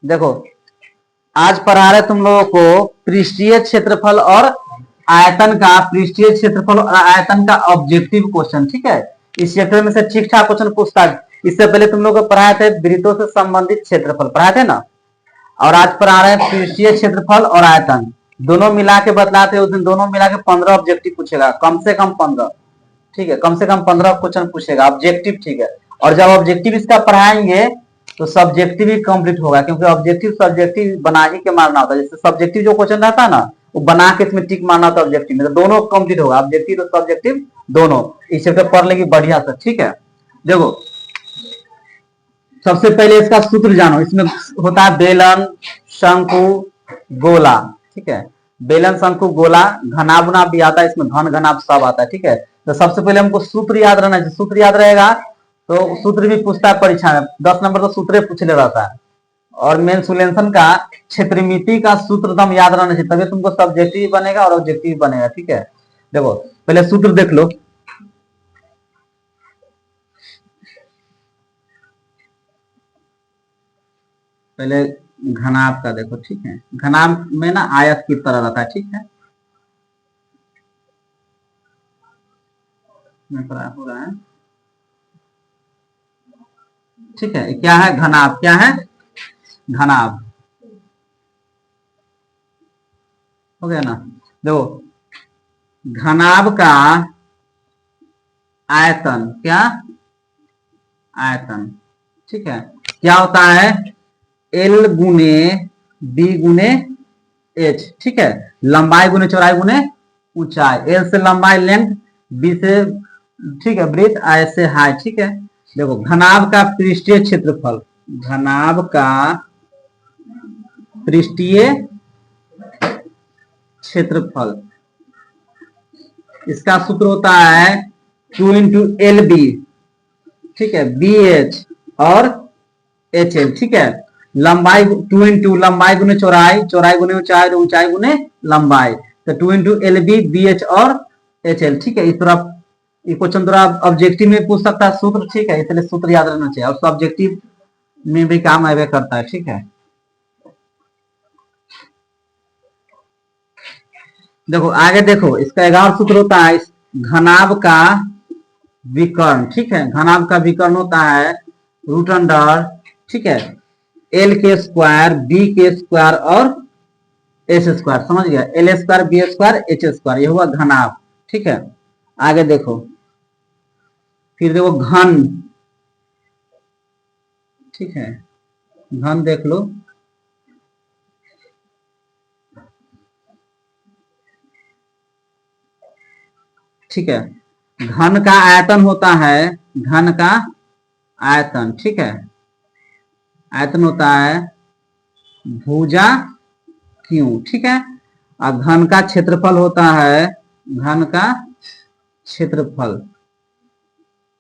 देखो आज पढ़ा रहे तुम लोगों को पृष्ठीय क्षेत्रफल और आयतन का, पृष्ठीय क्षेत्रफल और आयतन का ऑब्जेक्टिव क्वेश्चन। ठीक है, इस चैप्टर में से ठीक ठाक क्वेश्चन पूछता है। इससे पहले तुम लोग को पढ़ाए थे वृत्तों से संबंधित क्षेत्रफल पढ़ाए थे ना, और आज पढ़ा रहे हैं पृष्ठीय क्षेत्रफल और आयतन, दोनों मिला के बतलाते उस दिन दोनों मिला के 15 ऑब्जेक्टिव पूछेगा, कम से कम 15। ठीक है, कम से कम 15 क्वेश्चन पूछेगा ऑब्जेक्टिव। ठीक है, और जब ऑब्जेक्टिव इसका पढ़ाएंगे तो सब्जेक्टिव ही कंप्लीट होगा, क्योंकि ऑब्जेक्टिव सब्जेक्टिव बना ही के मारना होता है। जैसे सब्जेक्टिव जो क्वेश्चन रहता है ना, वो बना के इसमें टिक मारना होता है ऑब्जेक्टिव में, तो दोनों कंप्लीट होगा, ऑब्जेक्टिव और सब्जेक्टिव दोनों। इस चैप्टर पढ़ लेगी बढ़िया से। ठीक है, देखो सबसे पहले इसका सूत्र जानो। इसमें होता है बेलन, शंकु, गोला। ठीक है, बेलन, शंकु, गोला, घनाभ उनाभ भी आता है इसमें, घन घनाभ सब आता है। ठीक है, तो सबसे पहले हमको सूत्र याद रहना चाहिए। सूत्र याद रहेगा तो सूत्र भी पूछता है परीक्षा में, 10 नंबर तो सूत्र पूछने रहता है। और मेन सुलेंशन का क्षेत्रमिति का सूत्र दम याद रहना चाहिए, तभी तुमको सब्जेक्टिव बनेगा और ऑब्जेक्टिव बनेगा। ठीक है, देखो पहले सूत्र देख लो। पहले घनाभ का देखो। ठीक है, घनाभ में ना आयत की तरह रहता है। ठीक है, हो रहा है। ठीक है, क्या है घनाभ, क्या है घनाभ, हो गया ना। देखो घनाभ का आयतन, क्या आयतन, ठीक है, क्या होता है एल गुने बी गुने एच। ठीक है, लंबाई गुने चौड़ाई गुने ऊंचाई, एल से लंबाई लेंथ, बी से ठीक है ब्रेथ, आई से हाइट। ठीक है, देखो घनाभ का पृष्ठीय क्षेत्रफल, घनाभ का पृष्ठीय क्षेत्रफल, इसका सूत्र होता है 2 इंटू एल बी। ठीक है, बी एच और एच एल। ठीक है, लंबाई 2 इंटू लंबाई गुने चौड़ाई, चौड़ाई गुने ऊंचाई, ऊंचाई गुने लंबाई, तो 2 into L B, B H और एच एल। ठीक है, इस तरह क्वेश्चन थोड़ा ऑब्जेक्टिव में पूछ सकता है सूत्र। ठीक है, इसलिए सूत्र याद रहना चाहिए, और सब्जेक्टिव में भी काम आवे करता है। ठीक है, देखो आगे देखो, इसका 11 सूत्र होता है घनाभ का विकर्ण। ठीक है, घनाभ का विकर्ण होता है रूट अंडर, ठीक है, एल के स्क्वायर, बी के स्क्वायर और एच स्क्वायर। समझ गया, L square, B square, H square, ये हुआ घनाभ। ठीक है, आगे देखो, फिर देखो घन। ठीक है, घन देख लो। ठीक है, घन का आयतन होता है, घन का आयतन, ठीक है, आयतन होता है भुजा क्यू। ठीक है, और घन का क्षेत्रफल होता है, घन का क्षेत्रफल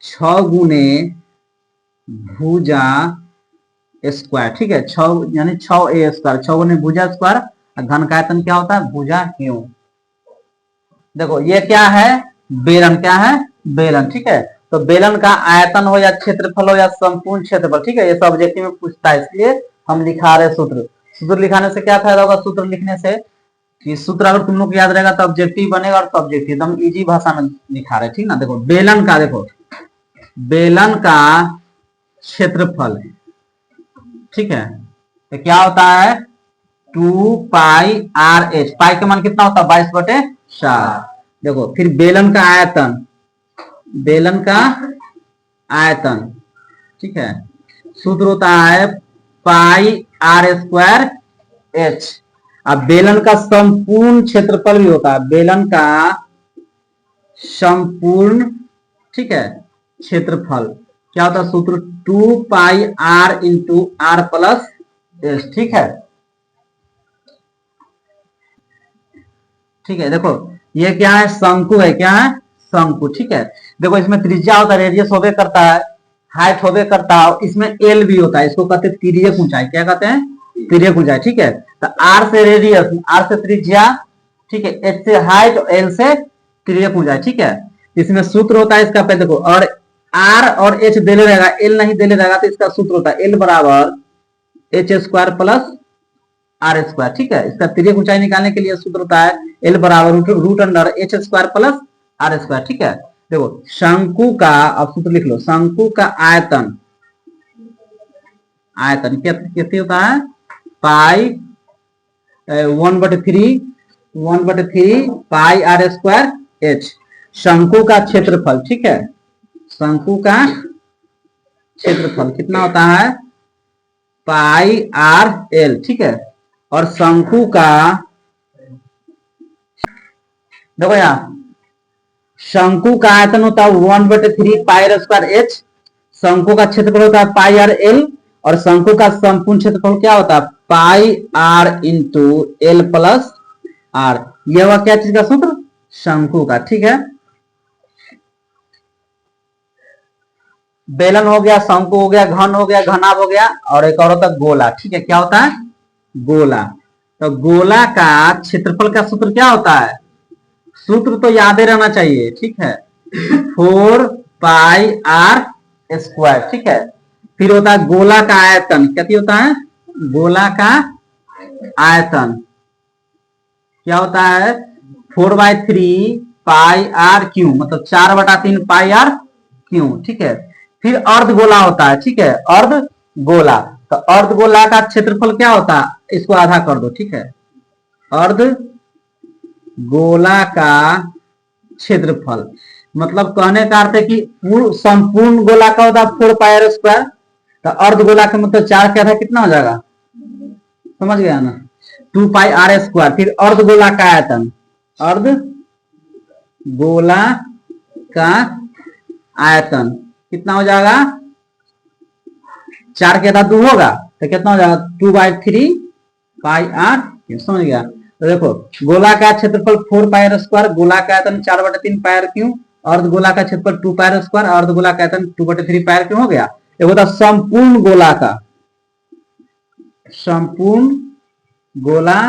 6 गुने भुजा स्क्वायर। ठीक है, 6 यानी 6 ए स्क्वायर, 6 गुने भुजा स्क्वायर, और घन का आयतन क्या होता है भुजा क्यू। देखो ये क्या है बेलन, क्या है बेलन। ठीक है, तो बेलन का आयतन हो या क्षेत्रफल हो या संपूर्ण क्षेत्रफल, ठीक है, ये सब्जेक्टिव में पूछता है, इसलिए हम लिखा रहे सूत्र। सूत्र लिखाने से क्या फायदा होगा, सूत्र लिखने से कि सूत्र अगर तुम लोग को याद रहेगा तो ऑब्जेक्टिव बनेगा, और सब्जेक्टिव एकदम इजी भाषा में लिखा रहे। ठीक ना, देखो बेलन का, देखो बेलन का क्षेत्रफल, ठीक है, तो क्या होता है 2 पाई आर एच, पाई का मान कितना होता है 22/4। देखो फिर बेलन का आयतन, बेलन का आयतन, ठीक है, सूत्र होता है पाई आर स्क्वायर एच। अब बेलन का संपूर्ण क्षेत्रफल भी होता है, बेलन का संपूर्ण, ठीक है, क्षेत्रफल क्या होता है सूत्र 2 pi r into r plus s. ठीक है, ठीक है, देखो ये क्या है शंकु है, क्या है शंकु। ठीक है, देखो इसमें त्रिज्या होता है, रेडियस होबे करता है, हाइट होबे करता है, इसमें एल भी होता है, इसको कहते हैं तिर्यक ऊंचाई, क्या कहते हैं तिर्यक ऊंचाई। ठीक है, तो आर से रेडियस, आर से त्रिज्या, ठीक है, एच से हाइट, एल से तिर्यक ऊंचाई। ठीक है, इसमें सूत्र होता है इसका, पहले देखो, और आर और एच देले रहेगा, एल नहीं देले रहेगा, तो इसका सूत्र होता है एल बराबर H square plus R square. ठीक है, इसका तिर्यक ऊंचाई निकालने के लिए सूत्र होता है एल बराबर root under H square plus R square. ठीक है, देखो शंकु का, अब सूत्र लिख लो, शंकु का आयतन, आयतन कितनी होता है, पाई 1/3 पाई आर स्क्वायर एच। शंकु का क्षेत्रफल, ठीक है, शंकु का क्षेत्रफल कितना होता है, पाई आर एल। ठीक है, और शंकु का, देखो यहां शंकु का आयतन होता है 1/3 पाई आर स्क्वायर एच, शंकु का क्षेत्रफल होता है पाई आर एल, और शंकु का संपूर्ण क्षेत्रफल क्या होता है, pi r into l plus r. यह हुआ क्या चीज का सूत्र, शंकु का। ठीक है, बेलन हो गया, शंकु हो गया, घन हो गया, घनाभ हो गया, और एक और होता है गोला। ठीक है, क्या होता है, गोला। तो गोला का क्षेत्रफल का सूत्र क्या होता है, सूत्र तो याद ही रहना चाहिए। ठीक है, 4 पाई आर स्क्वायर। ठीक है, फिर होता है गोला का आयतन, क्या होता है, गोला का आयतन क्या होता है, 4/3 पाई आर क्यू, मतलब 4/3 पाई आर क्यू। ठीक है, फिर अर्धगोला होता है। ठीक है, अर्धगोला, तो अर्धगोला का क्षेत्रफल क्या होता है, इसको आधा कर दो। ठीक है, अर्ध गोला का क्षेत्रफल, मतलब कहने का अर्थ है कि संपूर्ण गोला का होता है 4 पाई आर स्क्वायर, तो अर्धगोला का मतलब 4 के आधा कितना हो जाएगा, समझ गया ना, 2 पाई आर स्क्वायर। फिर अर्धगोला का आयतन, अर्धगोला का आयतन कितना हो जाएगा, 4 के आधा 2 होगा, तो कितना हो जाएगा, 2/3 पाई आर, समझ गया। तो देखो गोला का क्षेत्रफल 4 पाई आर स्क्वायर, गोला का आयतन 4/3 पाई आर क्यू, अर्धगोला का क्षेत्रफल 2 पाई आर स्क्वायर, अर्धगोला का आयतन 2/3 पाई आर क्यू हो गया। ये होता संपूर्ण गोला का, संपूर्ण गोला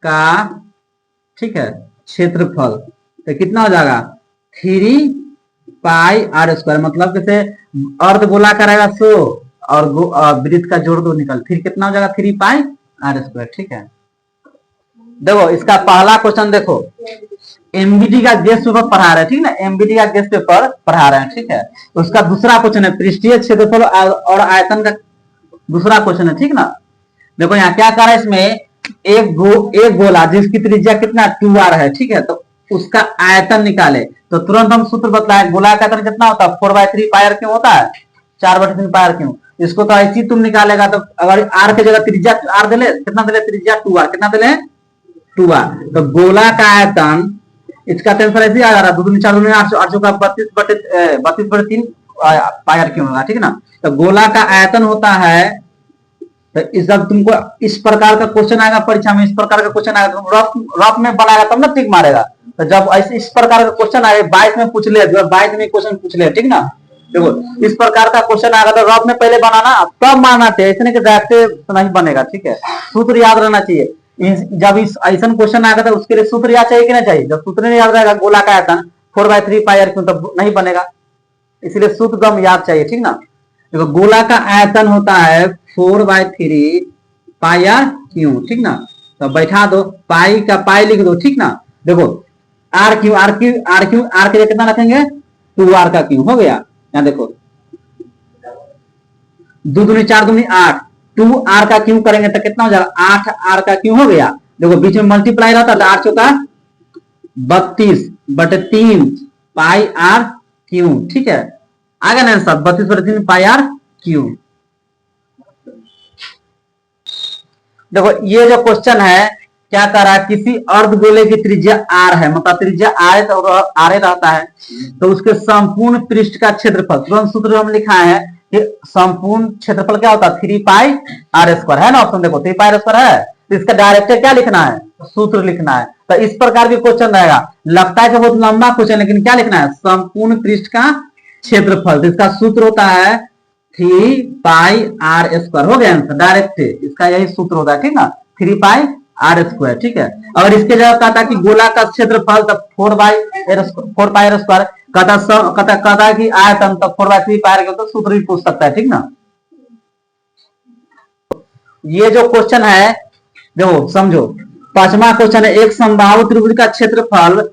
का, ठीक है, क्षेत्रफल तो कितना हो जाएगा, 3 पाई आर स्क्वायर, मतलब जैसे अर्धगोला का रहेगा 100 और वृत्त का जोड़ दो निकल, फिर कितना हो जाएगा, 3 पाई आर स्क्वायर। ठीक है, देखो इसका पहला क्वेश्चन देखो, एमबीटी का गेस्ट पेपर पढ़ा रहे हैं, ठीक ना, एमबीटी का गेस्ट पेपर पढ़ा रहे हैं। ठीक है, उसका दूसरा क्वेश्चन है पृष्ठीय क्षेत्रफल और आयतन का दूसरा क्वेश्चन है। ठीक ना, देखो यहाँ क्या कर रहा है, इसमें एक गोला जिसकी त्रिज्या कितना 2r है। ठीक है, तो उसका आयतन निकाले, तो तुरंत हम सूत्र बतलाए, गोला का आयतन कितना होता है, 4/3 पाई आर क्यों होता है, 4/3 पाई आर क्यों। इसको तो ऐसी तुम निकालेगा, तो अगर आर की जगह त्रिज्या आर दिले, कितना दिले, त्रिज्या 2r, कितना दिले, 2r। तो गोला का आयतन, इसका टेंसर ऐसे आ जा रहा है, 2 दूनी 4 दूनी 8 का 32/3 पाई आर क्यों होगा। ठीक है ना, तो गोला का आयतन होता है, तो इस जब तुमको इस प्रकार का क्वेश्चन आएगा परीक्षा में, इस प्रकार का क्वेश्चन आएगा, तुम रफ में बनाएगा तब ना टिक मारेगा। तो जब ऐसे इस प्रकार का क्वेश्चन आए, 22 में पूछ ले, 22 में क्वेश्चन पूछ ले, ठीक ना, देखो इस प्रकार का क्वेश्चन आएगा तो रफ में पहले बनाना, तब मारना चाहिए, ऐसे नहीं कि डायरेक्ट नहीं बनेगा। ठीक है, सूत्र याद रहना चाहिए। जब इस ऐसा क्वेश्चन आएगा तो उसके लिए सूत्र याद चाहिए कि नहीं चाहिए, जब सूत्र नहीं याद रहेगा, गोला का आयतन 4/3 पाई आर क्यों, तब नहीं बनेगा, इसलिए सूत्र दम याद चाहिए। ठीक ना, देखो गोला का आयतन होता है 4/3 पाई आर क्यू। ठीक ना, तो बैठा दो, पाई का पाई लिख दो। ठीक ना, देखो R Q R Q R Q R के लिए कितना रखेंगे, 2r का क्यू हो गया। यहाँ देखो 2 दूनी 4 दूनी 8, 2r का क्यू करेंगे तो कितना हो जाएगा, 8r का क्यू हो गया। देखो बीच में मल्टीप्लाई रहता है, 8 चौका 32/3 पाई आर क्यू। ठीक है, आगे ना आंसर 32/3 पाई आर क्यू। देखो ये जो क्वेश्चन है क्या कर रहा है, किसी अर्धगोले की त्रिज्या r है, मतलब त्रिज्या r रहता है, तो उसके संपूर्ण पृष्ठ का क्षेत्रफल, तुरंत सूत्र हम लिखा है कि संपूर्ण क्षेत्रफल क्या होता है, 3 पाई आर स्क्वायर है ना, ऑप्शन देखो 3 पाई आर स्क्वायर है, तो इसका डायरेक्ट क्या लिखना है, सूत्र लिखना है। तो इस प्रकार के क्वेश्चन रहेगा, लगता है कि बहुत लंबा क्वेश्चन, लेकिन क्या लिखना है, संपूर्ण पृष्ठ का क्षेत्रफल, तो इसका सूत्र होता है 3 पाई आर स्क्वायर। हो गया आंसर डायरेक्ट, इसका यही सूत्र होता है। ठीक ना, 3 पाई आर स्क्वायर। ठीक है, अगर इसके जगह कहता कि गोला का क्षेत्रफल, तब 4 पाई आर स्क्वायर, कहता कि आयतन, तब 4/3 पाई आर, तो सूत्र भी पूछ सकता है। ठीक ना, ये जो क्वेश्चन है, देखो समझो, पांचवा क्वेश्चन है, एक समबाहु त्रिभुज का क्षेत्रफल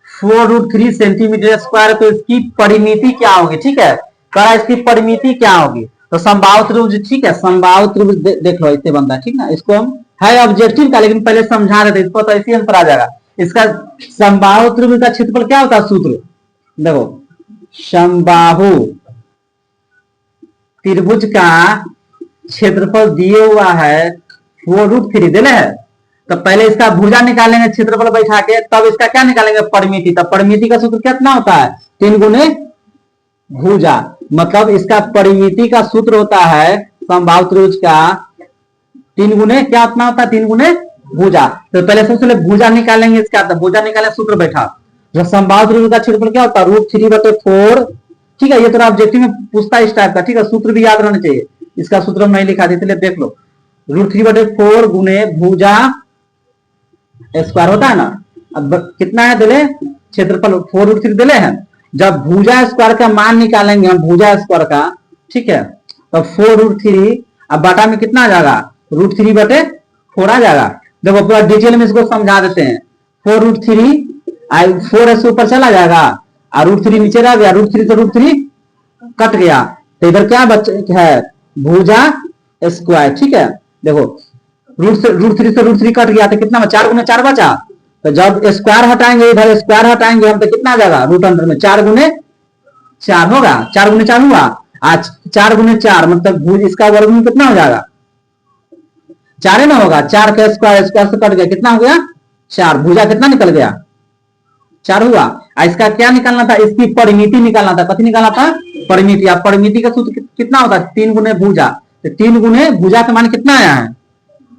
4√3 सेंटीमीटर स्क्वायर, तो इसकी परिमिति क्या होगी, ठीक है, कहा इसकी परिमिति क्या होगी। तो समबाहु त्रिभुज, ठीक है, समबाहु त्रिभुज देख लो इससे बनता है, ठीक ना, इसको हम है ऑब्जेक्टिव का, लेकिन पहले समझा रहे थे इसको, तो ऐसे आंसर आ जाएगा इसका। समबाहु त्रिभुज का क्षेत्रफल क्या होता है, सूत्र देखो, समबाहु त्रिभुज का क्षेत्रफल दिए हुआ है 4√3 देने है, तो पहले इसका भुजा निकालेंगे क्षेत्रफल बैठा के, तब इसका क्या निकालेंगे, परिमिति। तब परिमिति का सूत्र कितना होता है, 3 गुने भुजा, मतलब इसका परिमिति का सूत्र होता है समबाहु त्रिभुज का 3 गुने क्या उतना होता है, 3 गुने भुजा। तो पहले सबसे पहले भुजा निकालेंगे इसका, तो भुजा निकाले सूत्र बैठा, जो समबाहु त्रिभुज का क्षेत्रफल क्या होता है, √3/4, ठीक है, ये तो ऑब्जेक्टिव में पूछता है इस टाइप का, ठीक है, सूत्र भी याद रहना चाहिए, इसका सूत्र हम नहीं लिखा थे, इसलिए देख लो, √3/4 गुने भुजा स्क्वायर होता है ना। अब कितना है दिले, क्षेत्रफल 4√3 दिले हैं, जब भुजा स्क्वायर का मान निकालेंगे हम, भुजा स्क्वायर का, ठीक है, तो 4√3, अब बाटा में कितना आ जाएगा, √3/4 आ जाएगा। देखो पूरा डिटेल में इसको समझा देते हैं, 4√3 4 ऐसे ऊपर चला जाएगा, और √3 नीचे रह गया, √3 से √3 कट गया, तो इधर क्या बच है, भुजा स्क्वायर, ठीक है। देखो √3 से √3 कट गया, तो कितना 4 गुने 4 बचा, तो जब स्क्वायर हटाएंगे, इधर स्क्वायर हटाएंगे हम, तो कितना आ जाएगा, रूट अंडर में 4 गुने 4 होगा, 4 गुने 4 हुआ, आज 4 गुने 4 मतलब भुज इसका वर्ग में कितना हो जाएगा, 4 ना होगा, 4 का स्क्वायर, स्क्वायर से कट गया, कितना हो गया 4, भुजा कितना निकल गया 4 हुआ। इसका क्या निकालना था, इसकी परिमिति निकालना था, कथी निकालना था, परिमिति। अब परिमिति का सूत्र कितना होता है, 3 गुने भुजा, तो 3 गुने भुजा का मान कितना आया है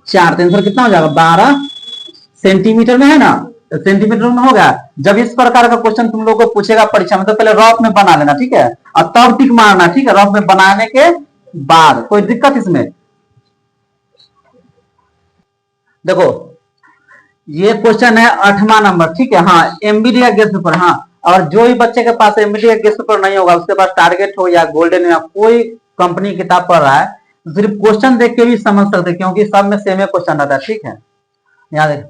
4, तो आंसर कितना हो जाएगा 12 सेंटीमीटर में है ना, तो सेंटीमीटर में होगा। जब इस प्रकार का क्वेश्चन तुम लोगों को पूछेगा परीक्षा में, तो पहले रफ में बना लेना, ठीक है, और तब टिक मारना, ठीक है, रफ में बनाने के बाद, कोई दिक्कत इसमें। देखो ये क्वेश्चन है 8वां नंबर, ठीक है, हाँ एमबीडी गेस्ट पेपर, हाँ, और जो भी बच्चे के पास एमबीडी गेस्ट पेपर नहीं होगा, उसके पास टारगेट हो या गोल्डन या कोई कंपनी किताब पढ़ रहा है, तो सिर्फ क्वेश्चन देख के भी समझ सकते, क्योंकि सब में सेम क्वेश्चन रहता है, ठीक है। यहाँ देख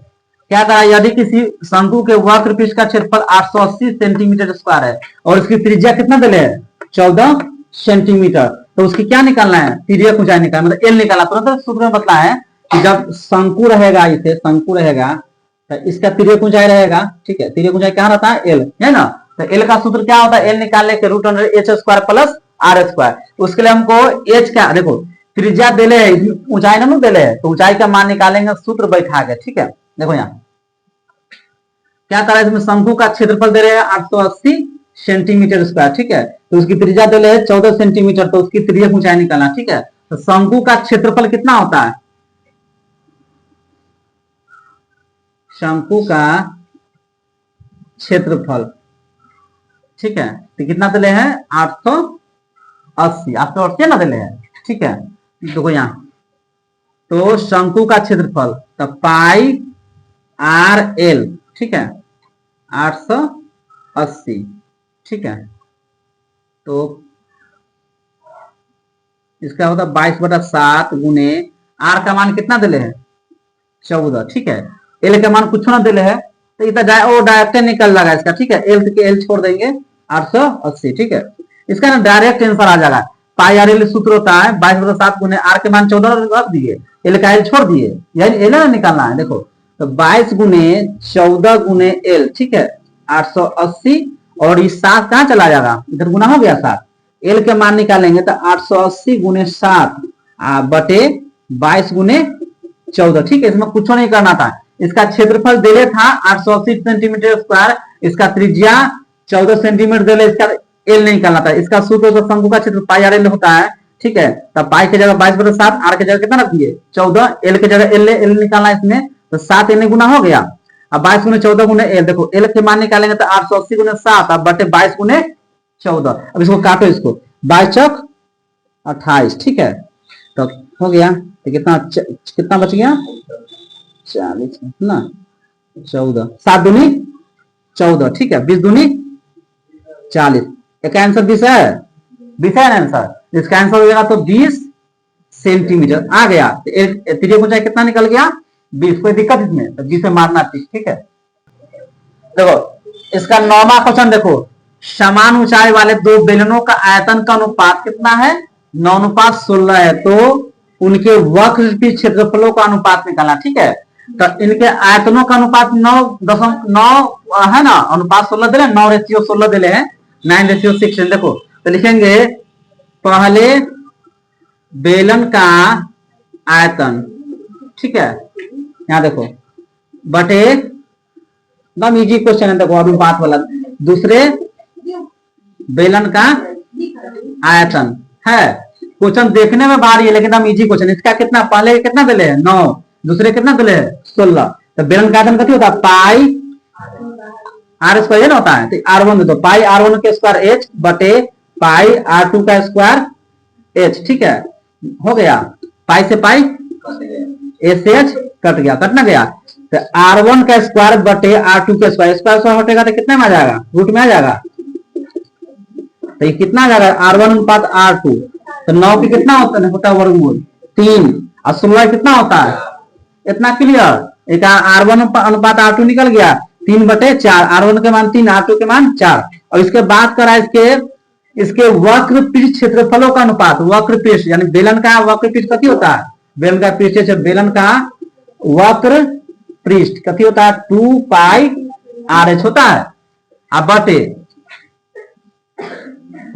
क्या कहा, यदि किसी शंकु के वक्र पृष्ठ का क्षेत्रफल 880 सेंटीमीटर स्क्वायर है और उसकी त्रिज्या कितना दिले है 14 सेंटीमीटर, तो उसकी क्या निकालना है, तिर्यक ऊंचाई निकालना, मतलब एल निकालना। तुरंत सूत्र में बतला है कि जब शंकु रहेगा, इसे शंकु रहेगा, तो इसका तिर्यक ऊंचाई रहेगा, ठीक है, तिर्यक ऊंचाई क्या रहता है एल, है ना, तो एल का सूत्र क्या होता है, एल निकालने के √h² प्लस r²। उसके लिए हमको एच का, देखो त्रिज्या दिले है, ऊंचाई ना दिले है, तो ऊंचाई का मान निकालेंगे सूत्र बैठा के, ठीक है। देखो यहाँ क्या करा, इसमें शंकु का क्षेत्रफल दे रहे हैं 880 सेंटीमीटर स्क्वायर, ठीक है, तो उसकी त्रिज्या दे रहे हैं 14 सेंटीमीटर, तो उसकी तिर्यक ऊंचाई निकालना, ठीक है। तो शंकु का क्षेत्रफल कितना होता है, शंकु का क्षेत्रफल, ठीक है, तो कितना दिले हैं 880 ना दिले हैं, ठीक है। देखो यहाँ तो शंकु का क्षेत्रफल, तो पाई आर एल, ठीक है, 880, ठीक है, तो इसका होता 22/7 गुने आर का मान कितना दिले है 14, ठीक है, एल का मान कुछ ना दिले है, तो इतना वो डायरेक्ट निकल जाएगा इसका, ठीक है, एल के एल छोड़ देंगे 880, ठीक है, इसका ना डायरेक्ट आंसर आ जाएगा। पाई आर एल सूत्र होता है 22/7 गुने आर के मान 14 रख दिए, एल का एल छोड़ दिए, यानी एल निकालना है। देखो तो 22 गुने 14 गुने एल, ठीक है, 880, और ये 7 कहां चला जाएगा, इधर गुना हो गया 7, एल के मान निकालेंगे तो 880 गुने 7 बटे 22 गुने 14, ठीक है, इसमें कुछ नहीं करना था। इसका क्षेत्रफल दिले था 880 सेंटीमीटर स्क्वायर, इसका त्रिज्या 14 सेंटीमीटर दिले, इसका एल नहीं निकालना था। इसका सूत्र तो शंकु का क्षेत्र पाई आर एल होता है, ठीक है, तब पाई की जगह 22/7, आर की जगह कितना रख दिए 14, एल की जगह एल निकालना इसमें, तो 7 एल गुना हो गया। अब 22 गुने 14 गुने एल, देखो एल के मान निकालेंगे तो 880 गुने 7 अब बटे 22 गुने 14। अब इसको काटो, इसको 22 चौक 28, ठीक है, तो हो गया, तो कितना बच गया 40 ना 14, 7 दूनी 14, ठीक है, 20 दूनी 40, एक आंसर 20 है, 20 है ना आंसर। इसका आंसर हो जाएगा तो 20 सेंटीमीटर आ गया। त्रिज्या ऊंचाई कितना निकल गया 20। कोई दिक्कत इसमें? तो 20 से मारना ठीक है। देखो इसका 9वां क्वेश्चन देखो, समान ऊंचाई वाले दो बेलनों का आयतन का अनुपात कितना है 9:16 है, तो उनके वक्र क्षेत्रफलों का अनुपात निकालना। ठीक है, तो इनके आयतनों का अनुपात 9.9 है ना, अनुपात 16 दिले, 9:16 दिले हैं, 9:6। देखो तो लिखेंगे पहले बेलन का आयतन, ठीक है, यहां देखो बटे, एकदम इजी क्वेश्चन है, देखो अनुपात वाला। दूसरे बेलन का आयतन है, क्वेश्चन देखने में भारी है लेकिन हम इजी क्वेश्चन। इसका कितना, पहले कितना दिले है 9, दूसरे कितना दिले है 16, तो बेलन का आयतन कितना होता है पाई आर स्क्वायर ना होता है, तो R1 दे दो, पाई R1 के स्क्वायर एच बटे पाई R2 का स्क्वायर एच। ठीक है, हो गया, पाई से पाई एच से एच कट गया, कटना गया, तो R1 का स्क्वायर बटे R2 का स्क्वायर, स्क्वायर हटेगा तो कितने में आ जाएगा, रूट में आ जाएगा, तो ये कितना आ जाएगा R1 अनुपात R2, तो 9 की कितना होता है वर्गमूल 3, और 16 कितना होता है, इतना क्लियर। एक R1 अनुपात R2 निकल गया 3/4, R1 के मान 3, R2 के मान 4। और इसके बाद करा इसके वक्र पृष्ठ क्षेत्रफलों का अनुपात, वक्र पृष्ठ यानी बेलन का वक्र पृष्ठ कथी होता है, बेलन का पृष्ठ, बेलन का वक्र पृष्ठ कथी होता है 2 पाई RH होता है। अब बटे,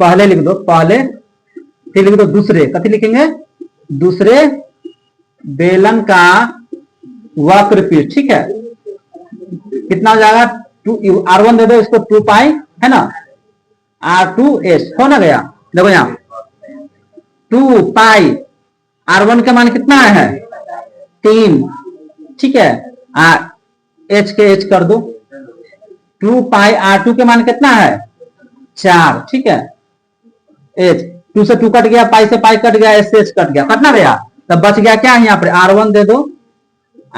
पहले लिख दो पहले, फिर लिख दो दूसरे, कथी लिखेंगे दूसरे बेलन का वक्र पृष्ठ। ठीक है, कितना हो जाएगा 2, R1 दे दो इसको 2 पाई है ना, R2S हो ना गया। देखो यहाँ 2 पाई R1 का मान कितना है 3, ठीक है, H के H कर दो, 2 पाई R2 के मान कितना है 4, ठीक है, H 2 से 2 कट गया, पाई से पाई कट गया, S से H कट गया, कटना गया, तब बच गया क्या है यहाँ पर R1 दे दो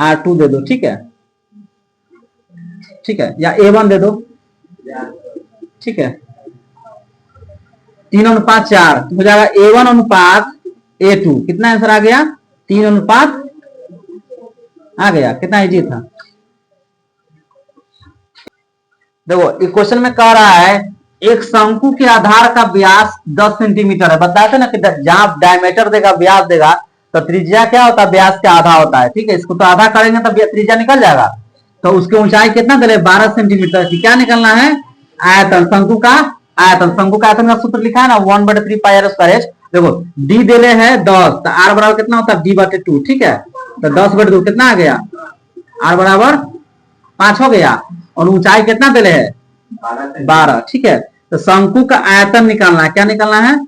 R2 दे दो। ठीक है, ठीक है, या A1 दे दो, ठीक है, 3:4 हो जाएगा A1 अनुपात A2, कितना आंसर आ गया 3 अनुपात आ गया, कितना इजी था। देखो इस क्वेश्चन में कह रहा है एक शंकु के आधार का व्यास 10 सेंटीमीटर है, बताया था ना कि जहां डायमीटर देगा व्यास देगा तो त्रिज्या क्या होता है व्यास का आधा होता है। ठीक है, इसको तो आधा करेंगे तो त्रिज्या निकल जाएगा, तो उसकी ऊंचाई कितना दिले 12 सेंटीमीटर। क्या निकलना है आयतन, शंकु का आयतन, शंकु का आयतन का सूत्र लिखा है ना 1/3 पाई R स्क्वायर। देखो डी दिले है 10, तो R बराबर कितना होता है D/2। ठीक है, तो 10/2 कितना आ गया, R बराबर 5 हो गया, और ऊंचाई कितना दिले है 12। ठीक है, तो शंकु का आयतन निकालना है, क्या निकालना है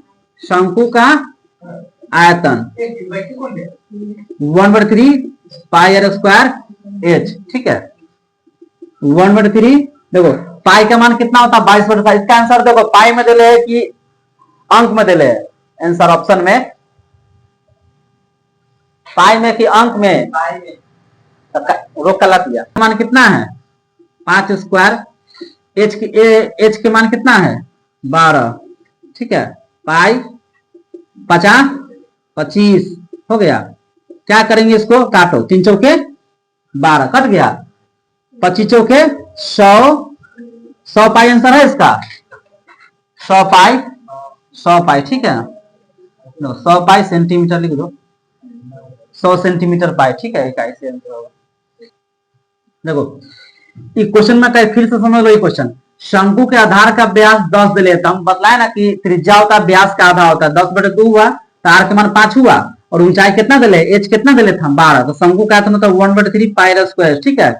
शंकु का आयतन 1/3 पाई R स्क्वायर H। ठीक है, 1/3, देखो पाई का मान कितना होता है 22/5। इसका आंसर देखो पाई में दिले है कि अंक में दिले है, आंसर ऑप्शन में पाई में कि अंक में, रोक गलत दिया। मान कितना है 5 स्क्वायर, H के मान कितना है 12। ठीक है, पाई 50 25 हो गया, क्या करेंगे इसको काटो, 3 चौके 12 कट गया, 25 चौके 100 पाई आंसर है इसका 100 पाई। ठीक है, 100 पाई सेंटीमीटर लिख दो, 100 सेंटीमीटर पाई। ठीक है, इकाई से देखो इस क्वेश्चन में फिर से समझ लो ये क्वेश्चन, शंकु के आधार का व्यास 10 दे लेता हूं, बतलाया ना कि त्रिज्या होता है व्यास का आधा होता है, 10/2 हुआ तो R के मान 5 हुआ, और ऊंचाई कितना दे ले H कितना दे लेता 12, तो शंकु का आयतन मतलब 1/3 पाई R स्क्वायर। ठीक है,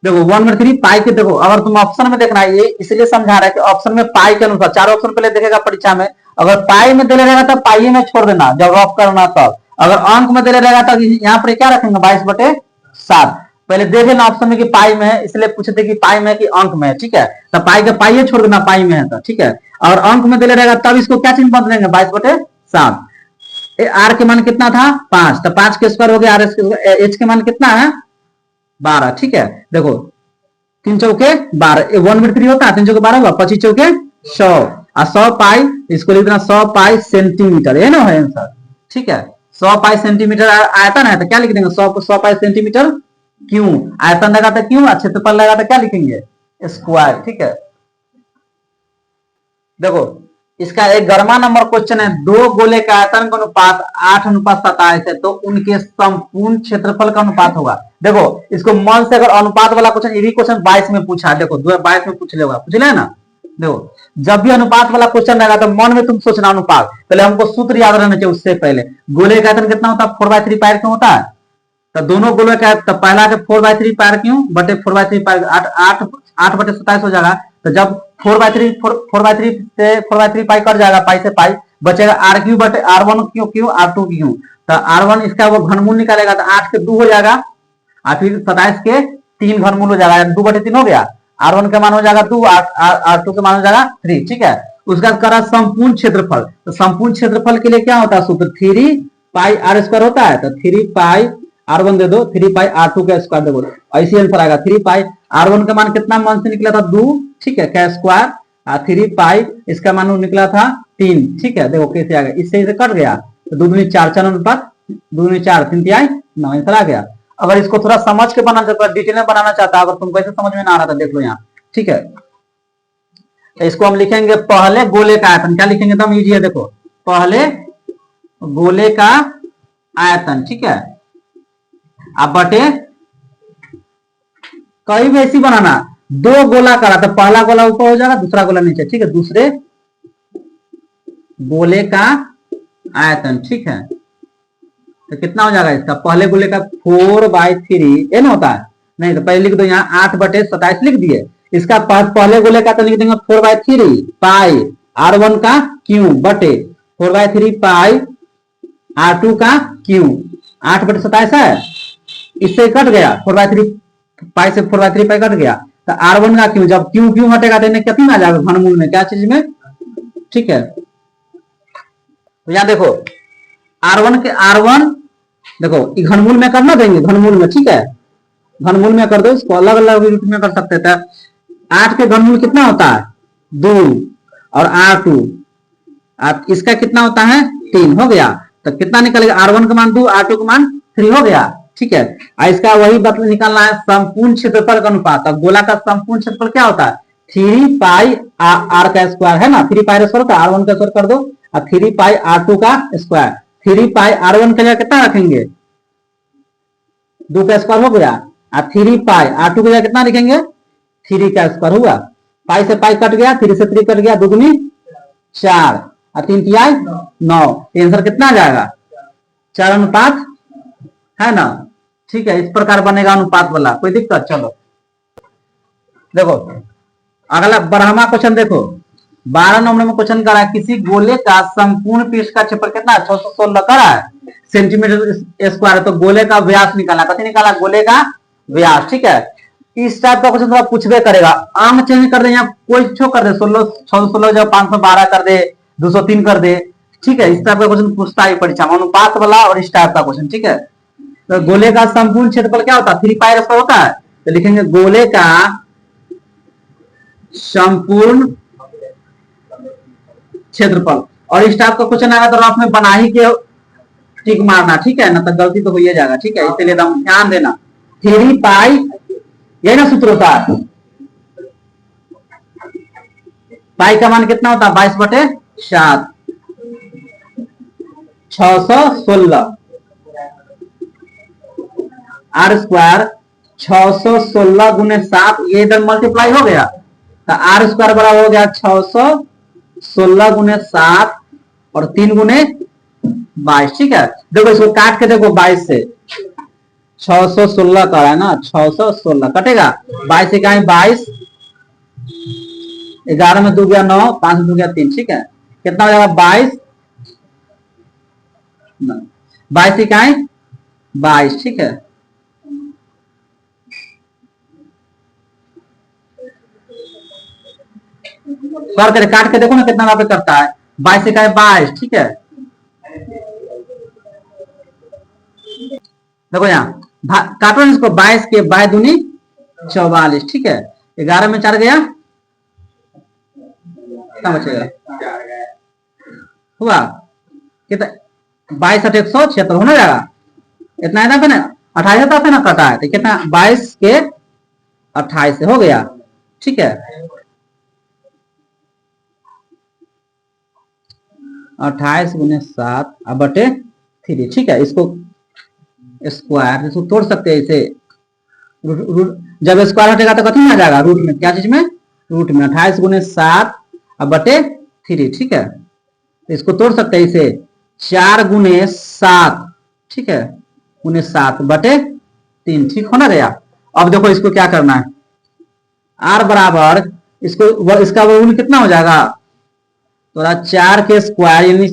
देखो 1/3 पाई के, देखो अगर तुम ऑप्शन में देखना है, ये इसलिए समझा रहा है कि ऑप्शन में पाई के अनुसार 4 ऑप्शन पहले देखेगा परीक्षा में, अगर पाई में दे रहेगा तो पाई में छोड़ देना जब रफ करना तब, अगर अंक में दे रहेगा तो यहाँ पर क्या रखेंगे 22/7। पहले देखे ना ऑप्शन में कि पाई में है, इसलिए पूछे थे कि पाई में कि अंक में है। ठीक है, तो पाई के पाई छोड़ देना पाई में है तो, ठीक है, और अंक में दे रहेगा तब इसको क्या चिन्ह बदल देंगे 22/7। R के मान कितना था 5, तो 5 के स्क्वायर हो गया, H के मान कितना है 12। ठीक है, देखो 3 चौके 12, 1/3 होता है, 3 चौके 12 हुआ, 25 चौके 100, और 100 पाई इसको लिख देना 100 पाई सेंटीमीटर, ये ना है आंसर। ठीक है, 100 पाई सेंटीमीटर आयतन है तो क्या लिख देंगे 100 पाई सेंटीमीटर क्यों। आयतन लगा तो क्यों, क्षेत्रफल लगा तो क्या लिखेंगे स्क्वायर। ठीक है, देखो इसका एक गर्मा नंबर क्वेश्चन है, दो गोले का आयतन का अनुपात 8:27 है तो उनके संपूर्ण क्षेत्रफल का अनुपात होगा। देखो इसको मन से अगर अनुपात वाला क्वेश्चन, ये भी क्वेश्चन 22 में पूछा है, देखो 22 में पूछ लेगा, पूछ ले ना। देखो जब भी अनुपात वाला क्वेश्चन रहेगा तो मन में तुम सोचना अनुपात, पहले हमको सूत्र याद रहना चाहिए। उससे पहले गोले का आयतन कितना होता है 4/3 पाई क्यों होता है, तो दोनों गोले का तो पहला के 4/3 पाई क्यों बटे 4/3 पाई 8/27 हो जाएगा। तो जब 4/3 से 4/3 पाई कट जाएगा, पाई से पाई बचेगा r³ बटे r1 क्यों क्यों r2 क्यों। तो r1 इसका वो घनमूल निकालेगा तो 8 के 2 हो जाएगा और फिर 27 के 3 घनमूल हो जाएगा, 2/3 हो गया। r1 का मान हो जाएगा 2, r2 का मान हो जाएगा 3। ठीक है, उसका करा संपूर्ण क्षेत्रफल, तो संपूर्ण क्षेत्रफल के लिए क्या होता है सूत्र 3 पाई r² होता है। तो 3 पाई r1 दे दो, 3 पाई r2 का स्क्वायर दे दो, ऐसे आंसर आएगा। 3 पाई r1 का मान कितना मान से निकला था 2, ठीक है, का स्क्वायर, और 3 पाई इसका मान निकला था 3। ठीक है, देखो कैसे आ गया, इससे इसे कट गया तो 2 दूनी 4, 4 अनुपात 2 दूनी 4, 3 तिहाई 9 आंसर आ गया। अगर इसको थोड़ा समझ के बनाना चाहता, डिटेल में बनाना चाहता, अगर तुमको ऐसे समझ में ना आ रहा था देख लो यहाँ। ठीक है, तो इसको हम लिखेंगे पहले गोले का आयतन, क्या लिखेंगे एकदम इजी है, देखो पहले गोले का आयतन, ठीक है, अब बटे कहीं भी ऐसी बनाना, दो गोला करा तो पहला गोला ऊपर हो जाएगा, दूसरा गोला नीचे। ठीक है, दूसरे गोले का आयतन, ठीक है, तो कितना हो जाएगा इसका, पहले गोले का 4/3 ये ना होता है, नहीं तो पहले लिख दो यहाँ 8/27 लिख दिए। इसका पहले गोले का तो लिख देंगे 4/3 पाई r1 का क्यू बटे 4/3 पाई r2 का क्यू, 8/27 है, इससे कट गया 4/3 पाई से 4/3 पाई कट गया, तो r1 का क्यू, जब क्यू क्यू हटेगा तो कितनी में आ जाएगा घनमूल में, क्या चीज में। ठीक है, तो यहाँ देखो r1 के r1 देखो घनमूल में करना देंगे, घनमूल में, ठीक है, घनमूल में कर दो, इसको अलग अलग रूप में कर सकते थे। 8 के घनमूल कितना होता है 2 और r2, इसका कितना होता है 3 हो गया, तो कितना निकलेगा r1 का मान 2, r2 का मान 3 हो गया। ठीक है, इसका वही बात निकालना है संपूर्ण क्षेत्रफल का अनुपात। अब गोला का संपूर्ण क्षेत्रफल क्या होता है 3 पाई r का स्क्वायर है ना, 3 पाई स्क्वायर होता है, r1 का स्क्वायर कर दो और 3 पाई r2 का स्क्वायर, 3 पाई r1 का जगह कितना रखेंगे 2 का स्क्वायर हो गया, और 3 पाई r2 का जगह कितना लिखेंगे 3 का स्क्वायर हुआ, पाई से पाई कट गया, 3 से 3 कट गया, 2 दूनी 4 और 3 तिहाई 9, आंसर कितना आ जाएगा 4 अनुपात है ना। ठीक है, इस प्रकार बनेगा अनुपात वाला, कोई दिक्कत। चलो देखो अगला 12वां क्वेश्चन, देखो 12 नंबर में क्वेश्चन करा है, किसी गोले का संपूर्ण पृष्ठ का क्षेत्रफल कितना है 616 करा है सेंटीमीटर स्क्वायर, तो गोले का व्यास निकाला, कति निकाला गोले का व्यास। ठीक है, इस टाइप का क्वेश्चन थोड़ा पूछबे करेगा, आम चेंज कर दे, यहाँ कोई छो कर दे 616 जब 512 कर दे, 203 कर दे। ठीक है, इस टाइप का क्वेश्चन पूछता है परीक्षा में, अनुपात वाला और इस टाइप का क्वेश्चन। ठीक है, तो गोले का संपूर्ण क्षेत्रफल क्या होता है 3 पाई स्क्वायर होता है, तो लिखेंगे गोले का संपूर्ण क्षेत्रफल, और इस टाइप का क्वेश्चन आएगा तो रफ में बना ही के टिक मारना, ठीक है ना, तो गलती तो हो ही जाएगा। ठीक है, इसलिए एकदम ध्यान देना, 3 पाई यही ना सूत्र होता है, पाई का मान कितना होता है 22/7, 616 आर स्क्वायर 616 गुने 7, ये इधर मल्टीप्लाई हो गया, तो आर स्क्वायर बराबर हो गया 616 गुने 7 और 3 गुने 22। ठीक है, देखो इसको काट के देखो 22 से 616 का है ना, 616 कटेगा 22 से, 22, 11 में 2 गया 9, 5 में 2 गया 3। ठीक है, कितना हो जाएगा 22 22 22। ठीक है, कर कर काट के देखो ना कितना वहां पे करता है, 22 से 22। ठीक है, देखो यहाँ काटो इसको, 22 के 22 दूनी 44। ठीक है, 11 में 4 गया, कितना बचेगा हुआ कितना 22 8 176 होना जाएगा। इतना है ना, फिर 28 से ना कटा है तो कितना, 22 के 28 से हो गया। ठीक है, 28 गुने 7 अब बटे 3। ठीक है, इसको स्क्वायर, इसको तोड़ सकते हैं इसे। जब स्क्वायर हटेगा तो कथी में आ जाएगा, रूट में। क्या चीज में, रूट में। 28 गुने 7 अब बटे 3। ठीक है, तो इसको तोड़ सकते हैं इसे। 4 गुने 7, ठीक है, गुने 7 बटे 3। ठीक होना गया। अब देखो इसको क्या करना है, आर बराबर इसको, इसका वर्गमूल कितना हो जाएगा, तो 4 के स्क्वायर यानी,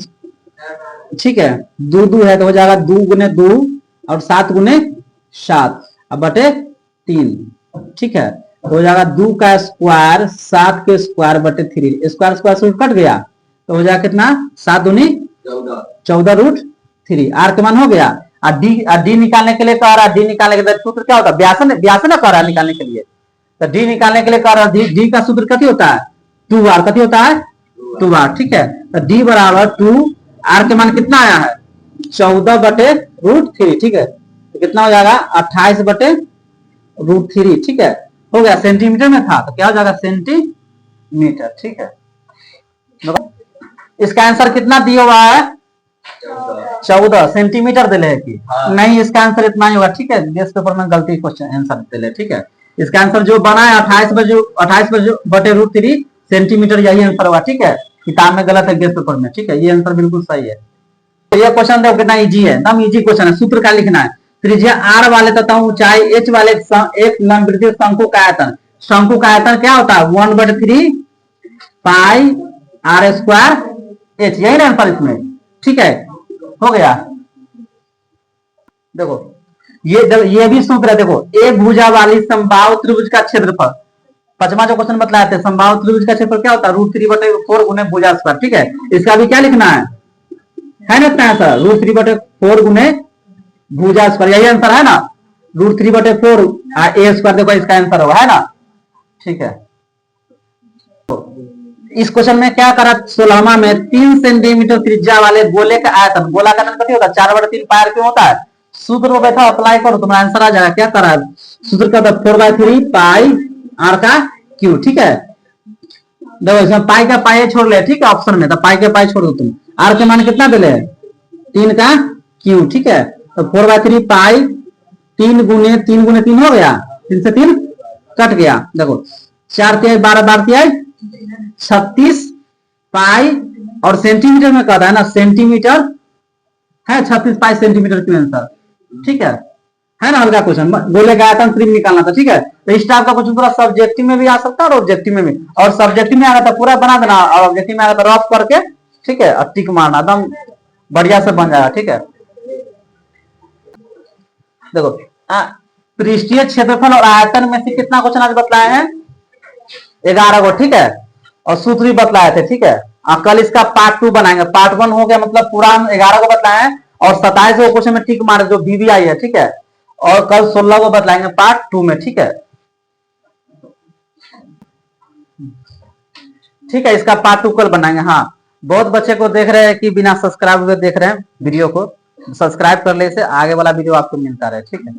ठीक है, 2 2 है तो हो जाएगा 2 गुने 2 और 7 गुने 7 अब बटे 3। ठीक है, तो हो जाएगा 2 का स्क्वायर 7 के स्क्वायर बटे 3। स्क्वायर स्क्वायर से कट गया तो हो जाएगा कितना, 7 दूनी 14 रूट 3। आर का मान हो गया। और डी निकालने के लिए कह रहा है, डी निकालने के लिए सूत्र क्या होता है, ब्यास ना कह रहा है निकालने के लिए, तो डी निकालने के लिए कह रहा है, डी का सूत्र कथी होता है, 2 आर। कथी होता है, 2 आर। ठीक है, तो डी बराबर 2, आर के मान कितना आया है, 14 बटे रूट 3। ठीक है, तो कितना हो जाएगा, 28 बटे रूट 3। ठीक है, हो गया। सेंटीमीटर में था तो क्या हो जाएगा, सेंटीमीटर। ठीक है, इसका आंसर कितना दिया हुआ है, 14 सेंटीमीटर दिले है कि नहीं, इसका आंसर इतना ही होगा। ठीक है, गेस्ट पेपर में गलती क्वेश्चन आंसर दिले। ठीक है, इसका आंसर जो बना है 28 बटे रूट 3 सेंटीमीटर, यही आंसर होगा। ठीक है, किताब में गलत है, गेस्ट पेपर में। ठीक है, ये आंसर बिल्कुल सही है। तो ये क्वेश्चन देखो कितना इजी है, एकदम इजी क्वेश्चन है। सूत्र क्या लिखना है, त्रिज्या r वाले तथा ऊंचाई h वाले एक लंबवृत्तीय शंकु का आयतन, शंकु का आयतन क्या होता है, 1/3 पाई r स्क्वायर h, यही ना आंसर इसमें। ठीक है, हो गया। देखो ये भी सूत्र है। देखो, एक भुजा वाली समबाहु त्रिभुज का क्षेत्रफल, पचमा जो क्वेश्चन बतलाया थे, समबाहु त्रिभुज का क्षेत्रफल क्या होता है, √3/4 गुने भुजा स्क्वायर। ठीक है, इसका भी क्या लिखना है ना इतना आंसर, √3/4 गुने भुजा स्क्वायर, यही आंसर है ना, √3/4 a स्क्वायर। देखो इसका आंसर होगा, है ना। ठीक है, इस क्वेश्चन में क्या करा, 16वां में 3 सेंटीमीटर त्रिज्या वाले गोले का आयतन, गोला का आयतन कितना होता है, 4/3 पाई क्यों होता है। सूत्र को बैठा अप्लाई करो, तुम्हारा आंसर आ जाएगा। क्या करा, सूत्र का 4/3 पाई आर का क्यू। ठीक है, देखो इसमें पाई का पाई छोड़ ले। ठीक है, ऑप्शन में तो पाई के पाई छोड़ दो तुम। आर के मान कितना दिले, 3 का क्यू। ठीक है, तो 4/3 पाई 3 गुने 3 हो गया, 3 से 3 कट गया। देखो 4 तिहाई 12 12 तिहाई 36 पाई, और सेंटीमीटर में कहता है ना, सेंटीमीटर है 36 पाई सेंटीमीटर की आंसर। ठीक है ना। हल्का क्वेश्चन, गोले का आयतन त्रिज्या निकालना था। ठीक है, तो इस टाइप का क्वेश्चन थोड़ा सब्जेक्टिव में भी आ सकता है और ऑब्जेक्टिव में भी। और सब्जेक्टिव में आ गया था पूरा बना देना, और ऑब्जेक्टिव में आ गया था रफ करके, ठीक है, और टिक मारना, एकदम बढ़िया से बन जाएगा। ठीक है, देखो पृष्ठीय क्षेत्रफल और आयतन में से कितना क्वेश्चन आज बतलाए हैं, 11 गो। ठीक है, और सूत्र भी बतलाए थे। ठीक है, कल इसका पार्ट 2 बनाएंगे। पार्ट 1 हो गया, मतलब पूरा 11 को बतलाए हैं, और 27 को क्वेश्चन में टिक मारे जो बीबी आई है। ठीक है, और कल 16 को बतलाएंगे पार्ट 2 में। ठीक है, ठीक है, इसका पार्ट 2 कल बनाएंगे। हाँ, बहुत बच्चे को देख रहे हैं कि बिना सब्सक्राइब हुए देख रहे हैं वीडियो को, सब्सक्राइब कर ले, इसे आगे वाला वीडियो आपको मिलता रहे। ठीक है।